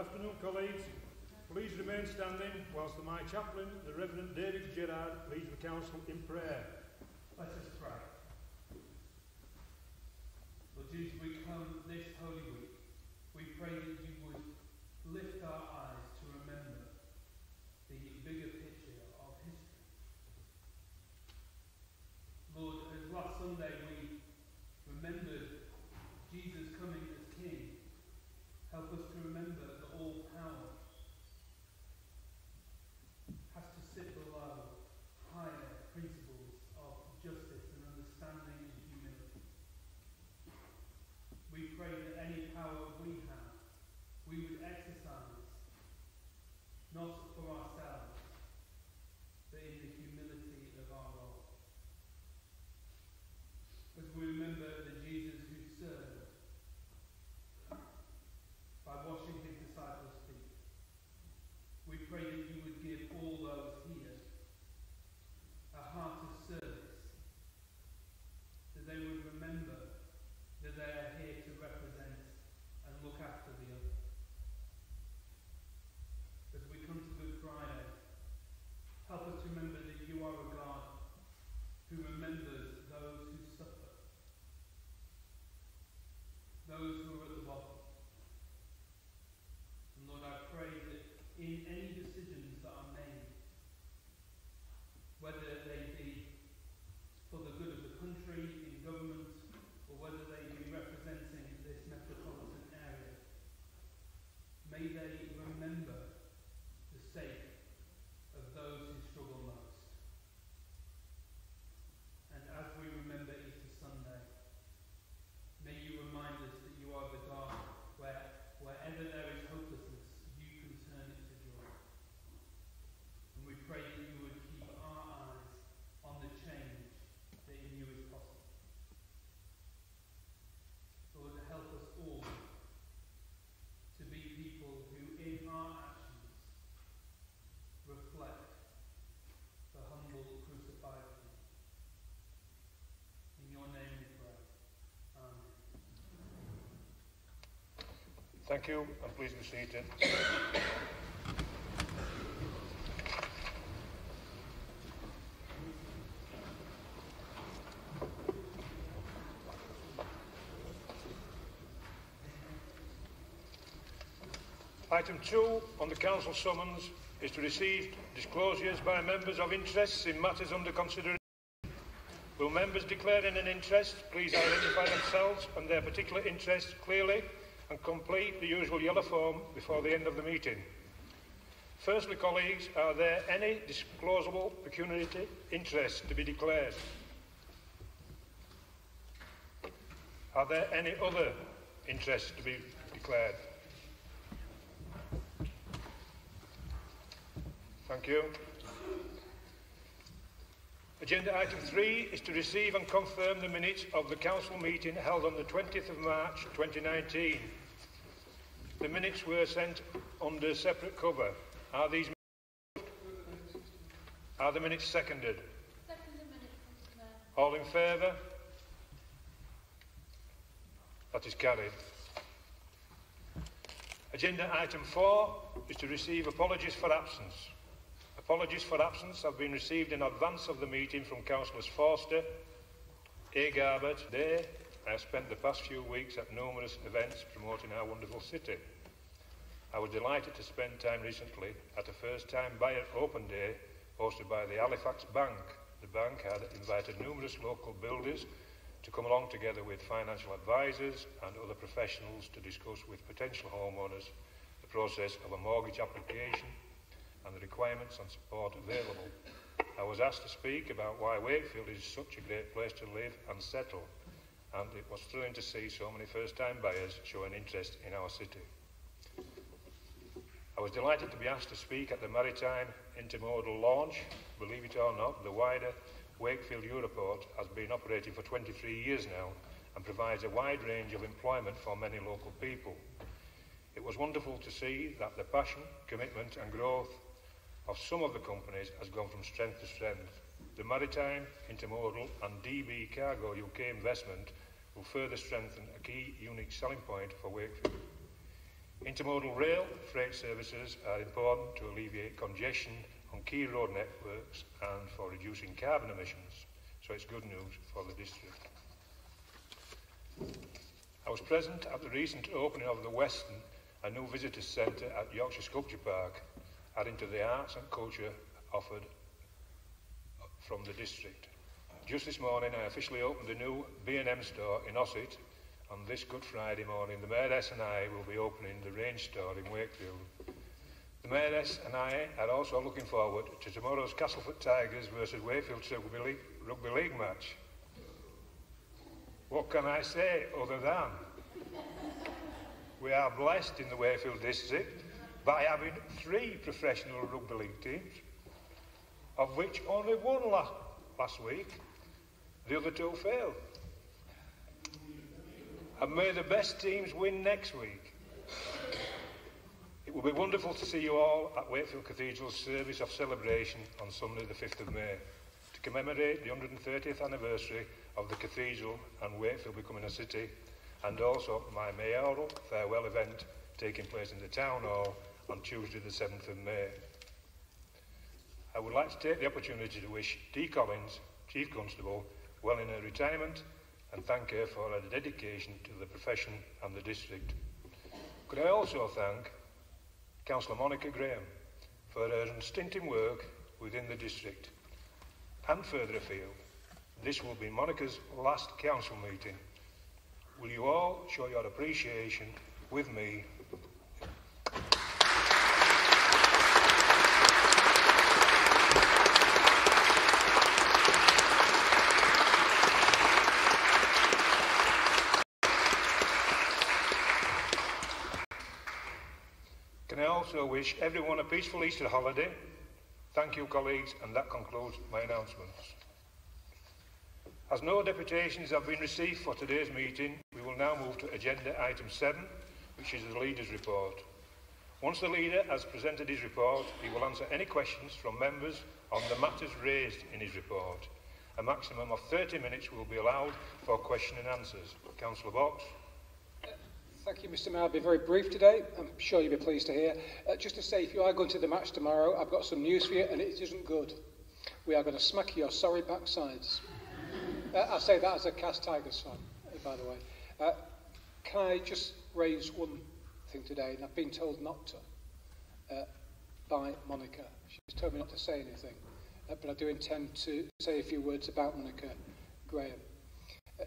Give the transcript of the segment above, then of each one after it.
afternoon, colleagues. Please remain standing whilst my chaplain, the Reverend David Gerard, leads the council in prayer. Let us pray. Lord Jesus, we come this Holy Week. We pray that you would lift our eyes to remember the bigger picture of history. Lord, as last Sunday we remembered Jesus coming as King, help us to remember that all power has to sit below higher principles of justice and understanding and humility. We pray that any power we have, we would exercise not for ourselves, but in the humility of our Lord. As we remember the Jesus who served by washing his disciples' feet, we pray that you would give all those here a heart of service, that they would remember that they are here to represent and look after the other. As we come to Good Friday, help us to remember that you are a God who remembers those who suffer, those who are at the bottom. And Lord, I pray that in any decisions that are made, whether they be for the good of the country, in government, or whether they be representing this metropolitan area, may they remember the sake of those who struggle most. And as we remember Easter Sunday, may you remind us that you are the God where wherever there is hopelessness, you can turn it to joy. And we pray that you would keep our eyes on the change that in you is possible. Lord, help us all to be people who in our actions reflect the humble crucified King. In your name we pray. Amen. Thank you, and please be seated. Item 2 on the council summons is to receive disclosures by members of interests in matters under consideration. Will members declaring an interest please identify themselves and their particular interest clearly and complete the usual yellow form before the end of the meeting. Firstly, colleagues, are there any disclosable pecuniary interests to be declared? Are there any other interests to be declared? Thank you. Agenda item 3 is to receive and confirm the minutes of the council meeting held on the 20th of March 2019. The minutes were sent under separate cover. Are these Are the minutes seconded? Seconded minutes, All in favour? That is carried. Agenda item 4 is to receive apologies for absence. Apologies for absence have been received in advance of the meeting from Councillors Forster, A. Garbett, Day. I have spent the past few weeks at numerous events promoting our wonderful city. I was delighted to spend time recently at a first-time buyer open day hosted by the Halifax Bank. The bank had invited numerous local builders to come along together with financial advisors and other professionals to discuss with potential homeowners the process of a mortgage application and the requirements and support available. I was asked to speak about why Wakefield is such a great place to live and settle, and it was thrilling to see so many first-time buyers showing interest in our city. I was delighted to be asked to speak at the Maritime Intermodal launch. Believe it or not, the wider Wakefield Europort has been operating for 23 years now and provides a wide range of employment for many local people. It was wonderful to see that the passion, commitment and growth of some of the companies has gone from strength to strength. The Maritime, Intermodal and DB Cargo UK investment will further strengthen a key unique selling point for Wakefield. Intermodal rail freight services are important to alleviate congestion on key road networks and for reducing carbon emissions, so it's good news for the district. I was present at the recent opening of the Weston, a new visitors centre at Yorkshire Sculpture Park, adding to the arts and culture offered from the district. Just this morning I officially opened the new B&M store in Ossett. On this Good Friday morning, the Mayoress and I will be opening the Range store in Wakefield. The Mayoress and I are also looking forward to tomorrow's Castleford Tigers versus Wakefield Rugby League match. What can I say other than we are blessed in the Wakefield district by having 3 professional rugby league teams, of which only one last week. The other 2 failed. And may the best teams win next week. It will be wonderful to see you all at Wakefield Cathedral's service of celebration on Sunday the 5th of May to commemorate the 130th anniversary of the cathedral and Wakefield becoming a city, and also my mayoral farewell event taking place in the Town Hall on Tuesday the 7th of May. I would like to take the opportunity to wish Dee Collins, Chief Constable, well in her retirement and thank her for her dedication to the profession and the district. Could I also thank Councillor Monica Graham for her unstinting work within the district. And further afield, this will be Monica's last council meeting. Will you all show your appreciation with me? I also wish everyone a peaceful Easter holiday. Thank you, colleagues, and that concludes my announcements. As no deputations have been received for today's meeting, we will now move to agenda item 7, which is the leader's report. Once the leader has presented his report, he will answer any questions from members on the matters raised in his report. A maximum of 30 minutes will be allowed for question and answers. Councillor Box. Thank you, Mr. Mayor. I'll be very brief today. I'm sure you'll be pleased to hear. Just to say, if you are going to the match tomorrow, I've got some news for you, and it isn't good. We are going to smack your sorry backsides. I say that as a Cast Tigers fan, by the way. Can I just raise one thing today, and I've been told not to, by Monica. She's told me not to say anything, but I do intend to say a few words about Monica Graham.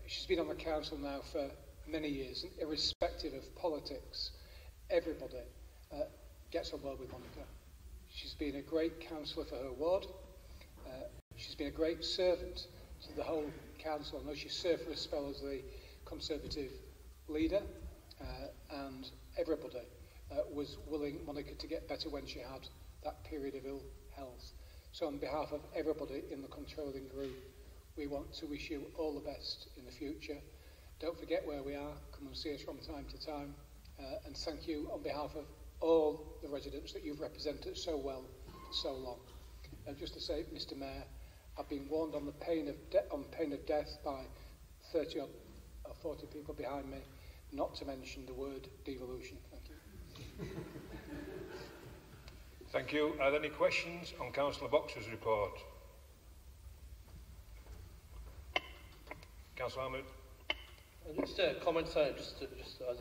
She's been on the council now for many years, and irrespective of politics, everybody gets on well with Monica. She's been a great councillor for her ward. She's been a great servant to the whole council. I know she served for a spell as the Conservative leader, and everybody was willing Monica to get better when she had that period of ill health. So on behalf of everybody in the controlling group, we want to wish you all the best in the future. Don't forget where we are. Come and see us from time to time. And thank you on behalf of all the residents that you've represented so well for so long. And just to say, Mr. Mayor, I've been warned on the pain of death by 30 or 40 people behind me, not to mention the word devolution. Thank you. Thank you. Are there any questions on Councillor Boxer's report? Councillor Ahmed. Just a comment, just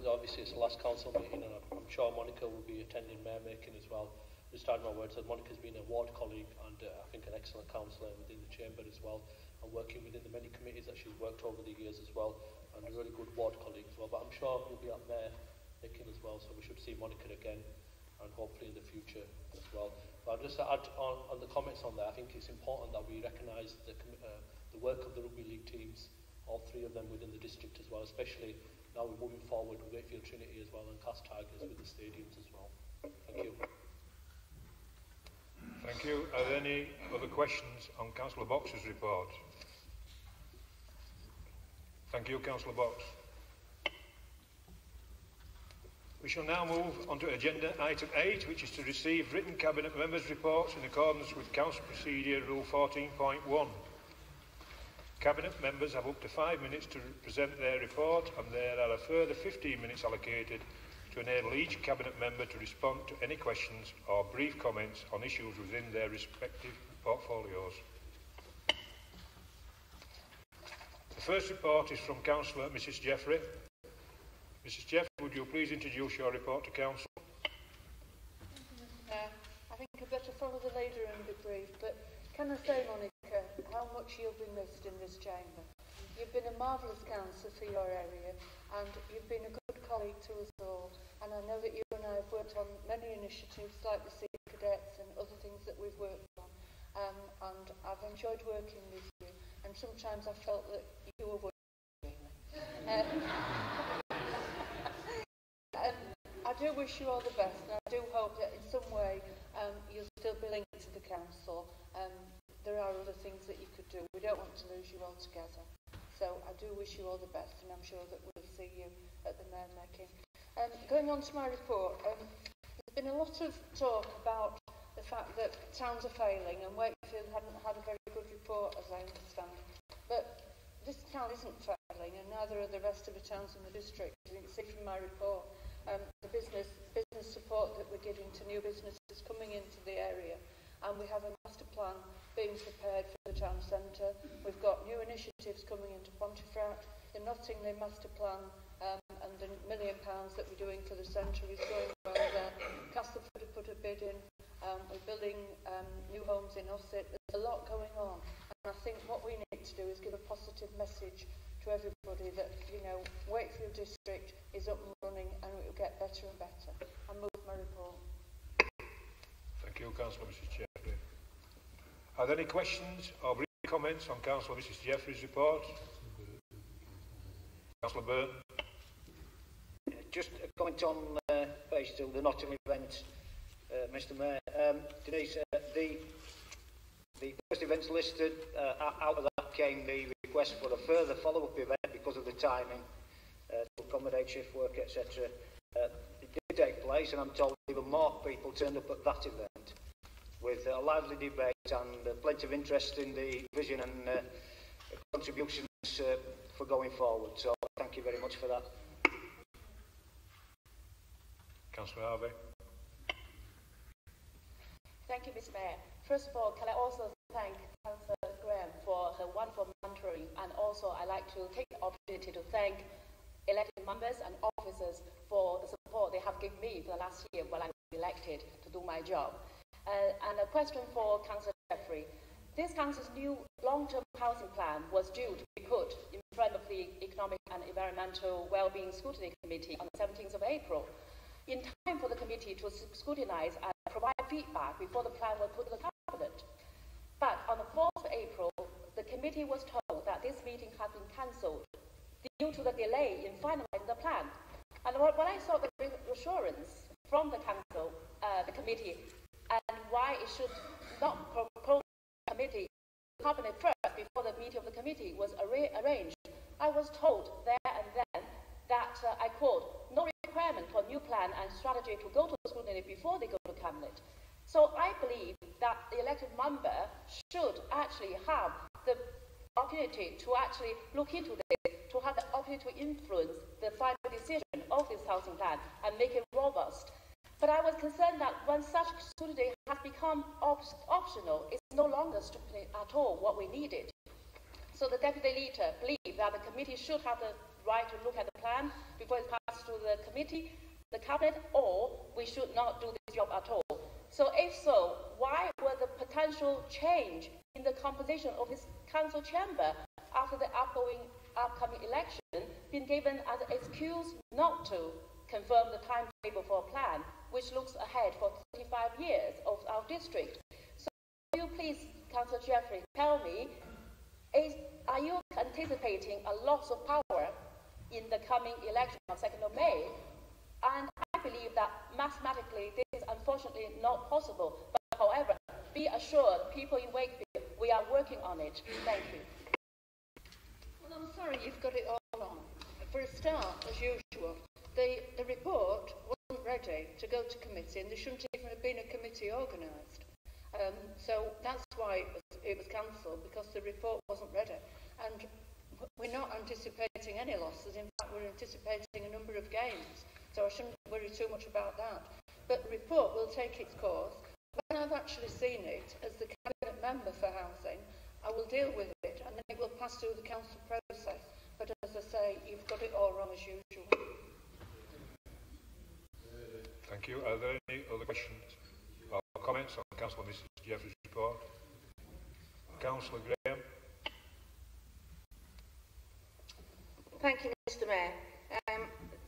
obviously it's the last council meeting, and I'm sure Monica will be attending mayor making as well. Just add my words that Monica's been a ward colleague and I think an excellent councillor within the chamber as well, and working within the many committees that she's worked over the years as well, and a really good ward colleague as well. But I'm sure we'll be at mayor making as well, so we should see Monica again, and hopefully in the future as well. But I'll just add on the comments on there. I think it's important that we recognise the work of the rugby league teams, all 3 of them within the district as well, especially now we're moving forward with Wakefield Trinity as well and Cast Tigers with the stadiums as well. Thank you. Thank you. Are there any other questions on Councillor Box's report? Thank you, Councillor Box. We shall now move on to agenda item 8, which is to receive written cabinet members' reports in accordance with Council Procedure Rule 14.1. Cabinet members have up to 5 minutes to present their report, and there are a further 15 minutes allocated to enable each Cabinet member to respond to any questions or brief comments on issues within their respective portfolios. The first report is from Councillor Mrs Jeffrey. Mrs Jeffrey, would you please introduce your report to Council? I think I'd better follow the leader and be brief, but can I say, Monica, how much you'll be missed in this chamber? You've been a marvellous councillor for your area, and you've been a good colleague to us all, and I know that you and I have worked on many initiatives like the Sea Cadets and other things that we've worked on, and I've enjoyed working with you, and sometimes I felt that you were working with me. I do wish you all the best, and I do hope that in some way you'll still be linked to the council. There are other things that you could do. We don't want to lose you altogether. So I do wish you all the best, and I'm sure that we'll see you at the mayor making. Going on to my report, there's been a lot of talk about the fact that towns are failing, and Wakefield hadn't had a very good report, as I understand. But this town isn't failing, and neither are the rest of the towns in the district. As you can see from my report, the business support that we're giving to new businesses coming into the area, and we have a master plan being prepared for the town centre. We've got new initiatives coming into Pontefract. The Nottingham master plan and the £1 million that we're doing for the centre is going well there. Castleford have put a bid in. We're building new homes in Ossett. There's a lot going on, and I think what we need to do is give a positive message to everybody that, you know, Wakefield District is up and running and it will get better and better. I move my report. Thank you, Councillor Mrs Jeffrey. Are there any questions or brief comments on Councillor Mrs Jeffrey's report? Councillor Byrne. Just a comment on based on the Nottingham event, Mr Mayor. Denise, the first events listed, out of that came the request for a further follow-up event because of the timing to accommodate shift work, etc. It did take place, and I'm told even more people turned up at that event with a lively debate and plenty of interest in the vision and contributions for going forward. So thank you very much for that. Councillor Harvey. Thank you, Mr Mayor. First of all, can I also thank Councillor Graham for her wonderful mentoring, and also I'd like to take the opportunity to thank elected members and officers for the support they have given me for the last year while I'm elected to do my job. And a question for Councillor Jeffrey. This council's new long-term housing plan was due to be put in front of the Economic and Environmental Wellbeing Scrutiny Committee on the 17th of April, in time for the committee to scrutinise and provide feedback before the plan was put to the Cabinet. But on the 4th of April, the committee was told that this meeting had been cancelled due to the delay in finalising the plan. And when I saw the reassurance from the council, the committee, and why it should not propose the committee Cabinet first before the meeting of the committee was arranged, I was told there and then that, I quote, no requirement for new plan and strategy to go to scrutiny before they go to Cabinet. So I believe that the elected member should actually have the opportunity to actually look into this, to have the opportunity to influence the final decision of this housing plan and make it robust. But I was concerned that when such scrutiny has become optional, it's no longer strictly at all what we needed. So the Deputy Leader believed that the committee should have the right to look at the plan before it passes to the committee, the Cabinet, or we should not do this job at all. So if so, why were the potential change in the composition of this council chamber after the upcoming election been given as an excuse not to confirm the timetable for a plan which looks ahead for 35 years of our district? So will you please, Councillor Jeffrey, tell me, are you anticipating a loss of power in the coming election on 2nd of May? And I believe that mathematically this is unfortunately not possible. But however, be assured, people in Wakefield, we are working on it. Thank you. Well, I'm sorry you've got it all wrong. For a start, as usual, the report wasn't ready to go to committee, and there shouldn't even have been a committee organised. So that's why it was cancelled, because the report wasn't ready. And we're not anticipating any losses. In fact, we're anticipating a number of gains. so I shouldn't worry too much about that. But the report will take its course. When I've actually seen it, as the cabinet member for housing, I will deal with it, and then it will pass through the council process. But as I say, you've got it all wrong as usual. Thank you. Are there any other questions or comments on Councillor Mrs Jeffrey's report? Councillor Graham. Thank you, Mr Mayor.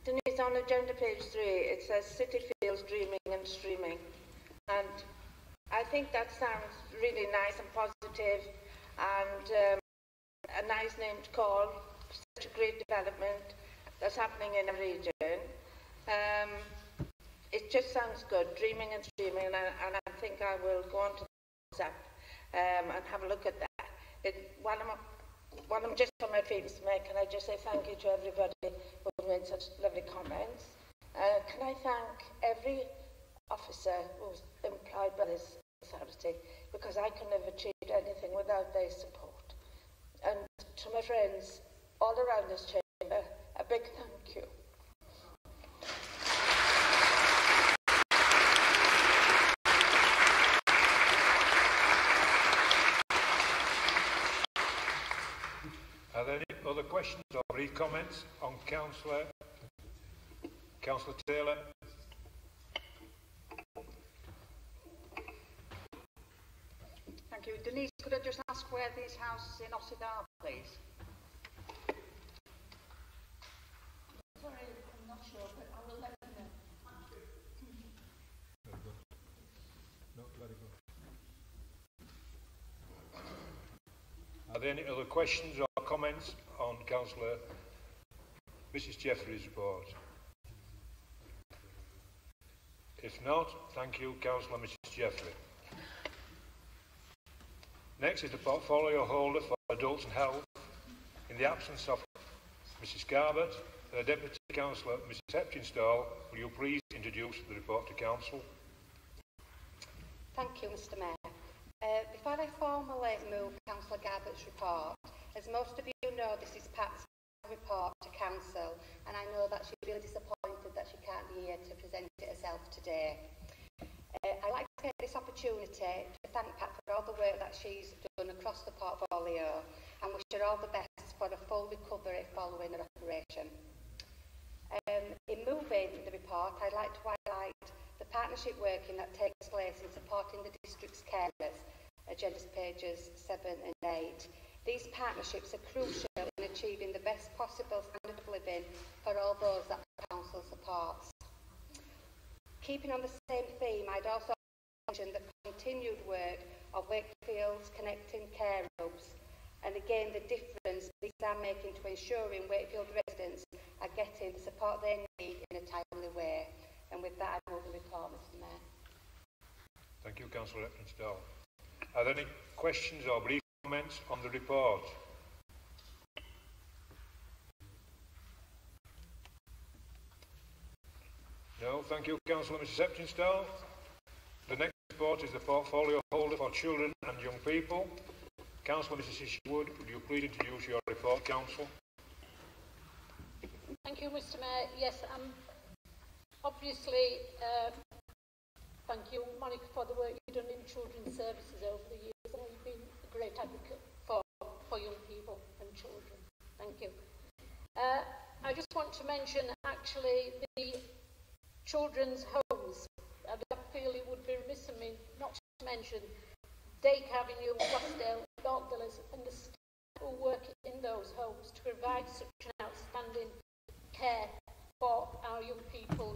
Denise, on agenda page 3, it says City Feels Dreaming and Streaming. And I think that sounds really nice and positive, and a nice name to call such a great development that's happening in a region. It just sounds good, dreaming and streaming, and I think I will go on to the WhatsApp and have a look at that. While I'm just on my feet, Mr Mayor, can I just say thank you to everybody who made such lovely comments. Can I thank every officer who's employed by this authority, because I couldn't have achieved anything without their support. And to my friends all around this chamber, a big thank you. Are there any other questions or brief comments on Councillor Taylor? Thank you. Denise, could I just ask where these houses in Ossett are, please? Sorry, I'm not sure, but I will let you know. No, let it go. Are there any other questions or comments on Councillor Mrs Jeffrey's report? If not, thank you, Councillor Mrs Jeffrey. Next is the portfolio holder for Adults and Health. In the absence of Mrs Garbett, the Deputy Councillor Mrs Hepchinstall, will you please introduce the report to Council? Thank you, Mr Mayor. Before I formally move Councillor Garbett's report, as most of you know, this is Pat's report to Council, and I know that she's really disappointed that she can't be here to present it herself today. I'd like to take this opportunity to thank Pat for all the work that she's done across the portfolio, and wish her all the best for a full recovery following her operation. In moving the report, I'd like to highlight the partnership working that takes place in supporting the district's carers, agenda pages 7 and 8. These partnerships are crucial in achieving the best possible standard of living for all those that the Council supports. Keeping on the same theme, I'd also mention the continued work of Wakefield's Connecting Care Hubs, and again the difference these are making to ensuring Wakefield residents are getting the support they need in a timely way. And with that, I move the report, Mr Mayor. Thank you, Councillor Hepchinstall. Are there any questions or brief comments on the report? No, thank you, Councillor Mrs Hepchinstall. The next report is the portfolio holder for children and young people. Councillor Mrs Isherwood, would you please introduce your report, Council? Thank you, Mr Mayor. Yes, obviously, thank you, Monica, for the work you've done in children's services over the years. You've been a great advocate for young people and children. Thank you. I just want to mention, actually, the children's homes. I feel it would be remiss of me not to mention Dake Avenue, Westdale, York Villas, and the staff who work in those homes to provide such an outstanding care for our young people,